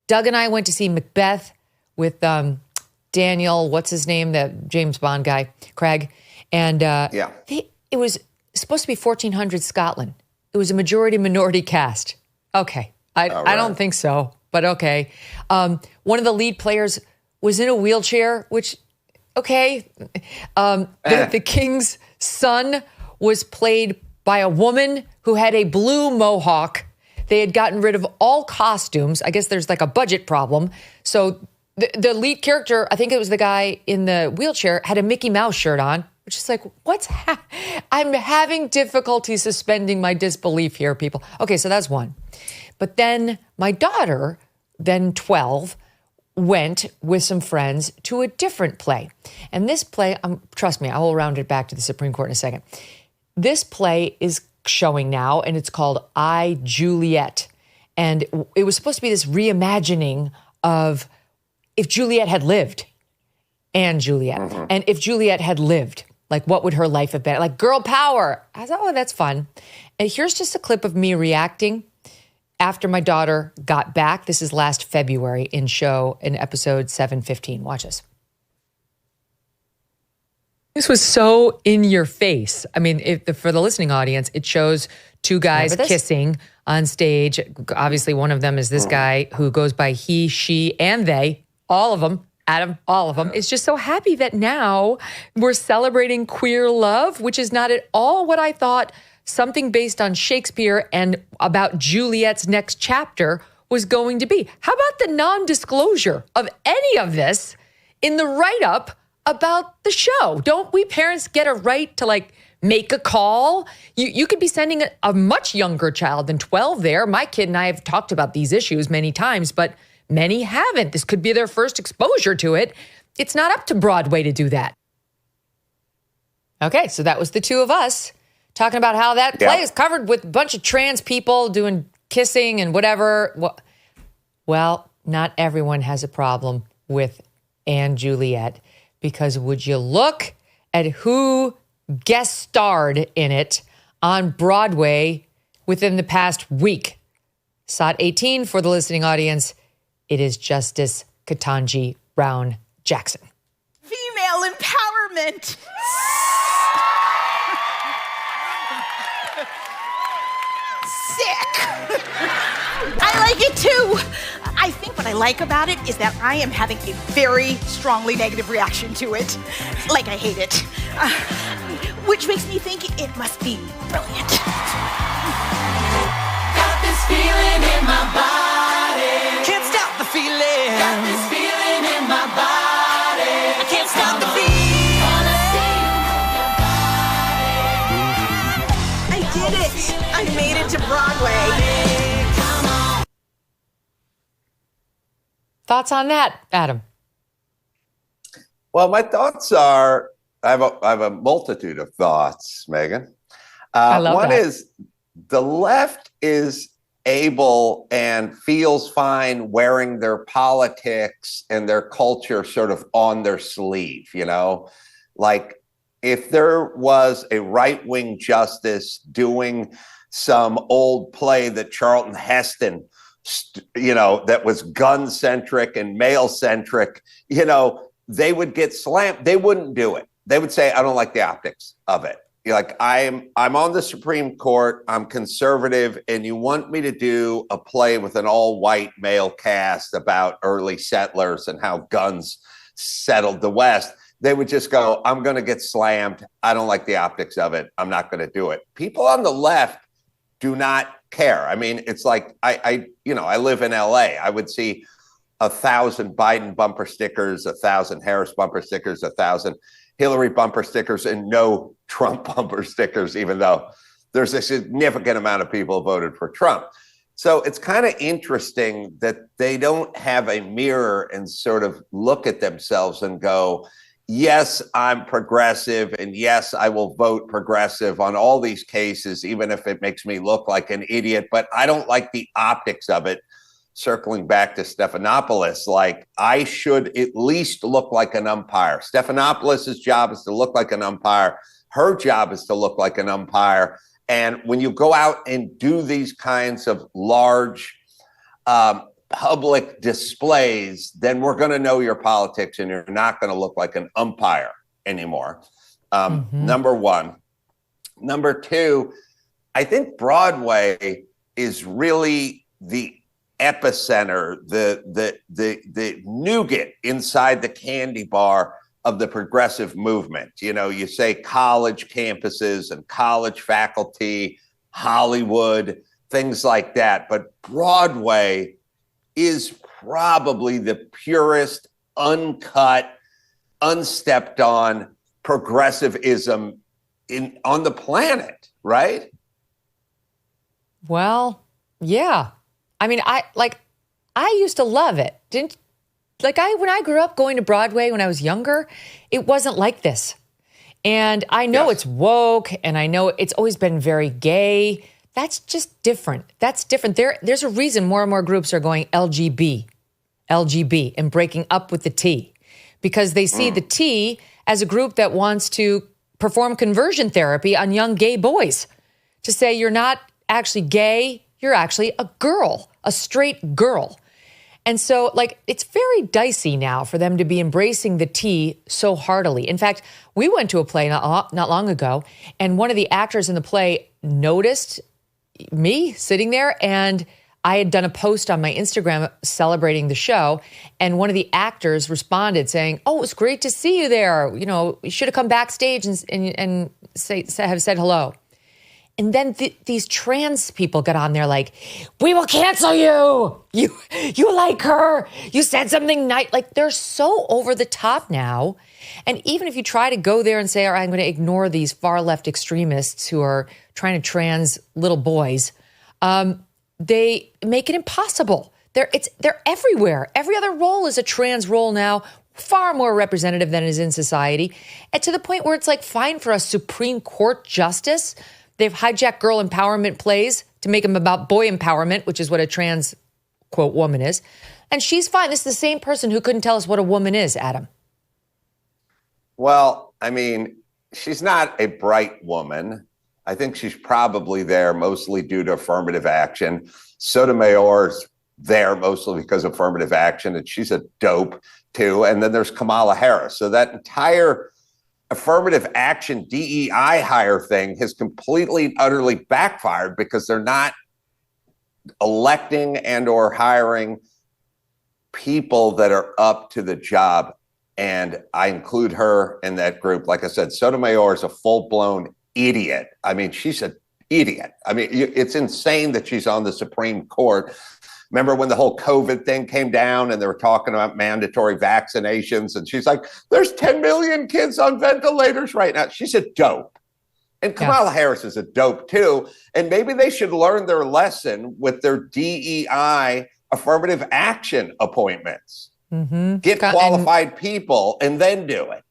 Doug and I went to see Macbeth with Daniel, what's his name, the James Bond guy, Craig. And it was supposed to be 1400 Scotland. It was a majority-minority cast. Okay. I don't think so, but okay. One of the lead players was in a wheelchair, which, okay. The king's son was played by a woman who had a blue mohawk. They had gotten rid of all costumes. I guess there's like a budget problem. So the lead character, I think it was the guy in the wheelchair, had a Mickey Mouse shirt on, which is like, I'm having difficulty suspending my disbelief here, people. Okay, so that's one. But then my daughter, then 12, went with some friends to a different play. And this play, trust me, I will round it back to the Supreme Court in a second. This play is showing now, and it's called I, Juliet. And it was supposed to be this reimagining of if Juliet had lived, and Juliet. Mm-hmm. And if Juliet had lived, like, what would her life have been? Like, girl power. I thought, oh, that's fun. And here's just a clip of me reacting after my daughter got back. This is last February in episode 715. Watch this. This was so in your face. I mean, for the listening audience, it shows two guys kissing on stage. Obviously, one of them is this guy who goes by he, she, and they. All of them. Adam, all of them, is just so happy that now we're celebrating queer love, which is not at all what I thought something based on Shakespeare and about Juliet's next chapter was going to be. How about the non-disclosure of any of this in the write-up about the show? Don't we parents get a right to, like, make a call? You could be sending a much younger child than 12 there. My kid and I have talked about these issues many times, but many haven't. This could be their first exposure to it. It's not up to Broadway to do that. Okay, so that was the two of us talking about how that play is covered with a bunch of trans people doing kissing and whatever. Well, not everyone has a problem with Anne Juliet, because would you look at who guest starred in it on Broadway within the past week? SOT 18 for the listening audience. It is Justice Ketanji Brown Jackson. Female empowerment. Sick. I like it too. I think what I like about it is that I am having a very strongly negative reaction to it. Like I hate it. Which makes me think it must be brilliant. Got this feeling in my body. Can't stop the feeling. Got this feeling in my body. I can't stop the feeling. I did it. I made it to Broadway. Thoughts on that, Adam? Well, my thoughts are, I have a multitude of thoughts, Megyn. I love one that. is the left is able and feels fine wearing their politics and their culture sort of on their sleeve, you know? Like, if there was a right-wing justice doing some old play that Charlton Heston, you know, that was gun-centric and male-centric, you know, they would get slammed. They wouldn't do it. They would say, I don't like the optics of it. You're like, I'm on the Supreme Court, I'm conservative, and you want me to do a play with an all-white male cast about early settlers and how guns settled the West. They would just go, I'm going to get slammed. I don't like the optics of it. I'm not going to do it. People on the left do not care. I mean, it's like, I live in LA. I would see 1,000 Biden bumper stickers, 1,000 Harris bumper stickers, 1,000 Hillary bumper stickers, and no Trump bumper stickers, even though there's a significant amount of people who voted for Trump. So it's kind of interesting that they don't have a mirror and sort of look at themselves and go, yes, I'm progressive, and yes, I will vote progressive on all these cases, even if it makes me look like an idiot, but I don't like the optics of it. Circling back to Stephanopoulos, like, I should at least look like an umpire. Stephanopoulos' job is to look like an umpire. Her job is to look like an umpire. And when you go out and do these kinds of large public displays, then we're going to know your politics and you're not going to look like an umpire anymore. Number one. Number two, I think Broadway is really the epicenter, the nougat inside the candy bar of the progressive movement. You know, you say college campuses and college faculty, Hollywood, things like that. But Broadway is probably the purest, uncut, unstepped on progressivism on the planet, right? Well, yeah. I mean, I used to love it. When I grew up going to Broadway when I was younger, it wasn't like this. And I know it's woke, and I know it's always been very gay. That's just different. That's different. There's a reason more and more groups are going LGB, and breaking up with the T, because they see the T as a group that wants to perform conversion therapy on young gay boys, to say you're not actually gay, you're actually a girl, a straight girl. And so, it's very dicey now for them to be embracing the T so heartily. In fact, we went to a play not long ago, and one of the actors in the play noticed me sitting there, and I had done a post on my Instagram celebrating the show, and one of the actors responded saying, "Oh, it was great to see you there. You know, you should have come backstage and have said hello." And then these trans people got on there like, "We will cancel you. You like her. You said something nice." Like, they're so over the top now. And even if you try to go there and say, "All right, I'm going to ignore these far left extremists who are trying to trans little boys," they make it impossible. They're everywhere. Every other role is a trans role now, far more representative than is in society. And to the point where it's fine for a Supreme Court justice. They've hijacked girl empowerment plays to make them about boy empowerment, which is what a trans, quote, woman is. And she's fine. This is the same person who couldn't tell us what a woman is, Adam. Well, I mean, she's not a bright woman. I think she's probably there mostly due to affirmative action. Sotomayor's there mostly because of affirmative action, and she's a dope too. And then there's Kamala Harris. So that entire affirmative action DEI hire thing has completely and utterly backfired because they're not electing and or hiring people that are up to the job. And I include her in that group. Like I said, Sotomayor is a full-blown idiot. I mean, she's an idiot. I mean, it's insane that she's on the Supreme Court. Remember when the whole COVID thing came down and they were talking about mandatory vaccinations, and she's like, "There's 10 million kids on ventilators right now." She's a dope. And Kamala Harris is a dope too. And maybe they should learn their lesson with their DEI affirmative action appointments. Get qualified people and then do it.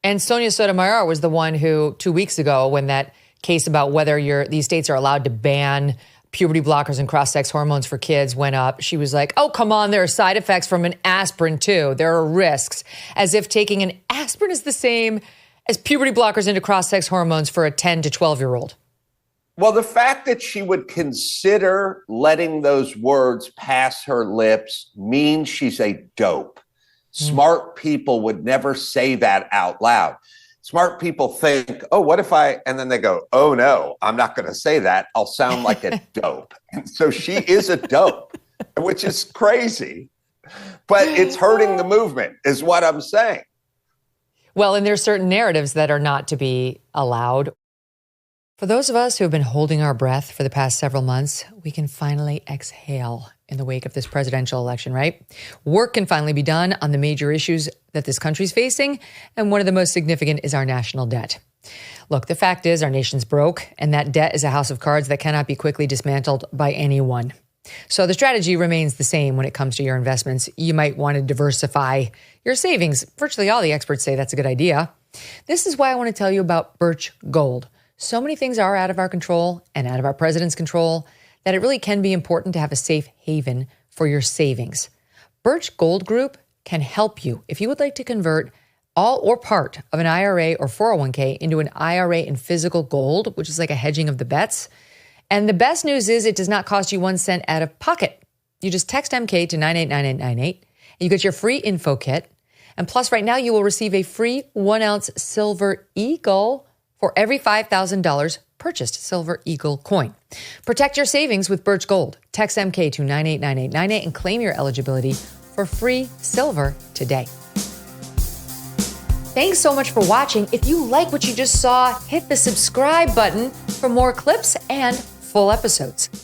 And Sonia Sotomayor was the one who 2 weeks ago, when that case about whether these states are allowed to ban puberty blockers and cross-sex hormones for kids went up, she was like, "Oh, come on, there are side effects from an aspirin too. There are risks." As if taking an aspirin is the same as puberty blockers into cross-sex hormones for a 10 to 12-year-old. Well, the fact that she would consider letting those words pass her lips means she's a dope. Smart people would never say that out loud. Smart people think, "Oh, what if I," and then they go, "Oh no, I'm not going to say that. I'll sound like a dope." And so she is a dope, which is crazy, but it's hurting the movement is what I'm saying. Well, and there's certain narratives that are not to be allowed. For those of us who have been holding our breath for the past several months, we can finally exhale in the wake of this presidential election, right? Work can finally be done on the major issues that this country's facing, and one of the most significant is our national debt. Look, the fact is our nation's broke, and that debt is a house of cards that cannot be quickly dismantled by anyone. So the strategy remains the same when it comes to your investments. You might want to diversify your savings. Virtually all the experts say that's a good idea. This is why I want to tell you about Birch Gold. So many things are out of our control and out of our president's control that it really can be important to have a safe haven for your savings. Birch Gold Group can help you if you would like to convert all or part of an IRA or 401k into an IRA in physical gold, which is like a hedging of the bets. And the best news is it does not cost you 1 cent out of pocket. You just text MK to 989898, and you get your free info kit. And plus, right now, you will receive a free 1-ounce Silver Eagle for every $5,000 purchased Silver Eagle coin. Protect your savings with Birch Gold. Text MK to 989898 and claim your eligibility for free silver today. Thanks so much for watching. If you like what you just saw, hit the subscribe button for more clips and full episodes.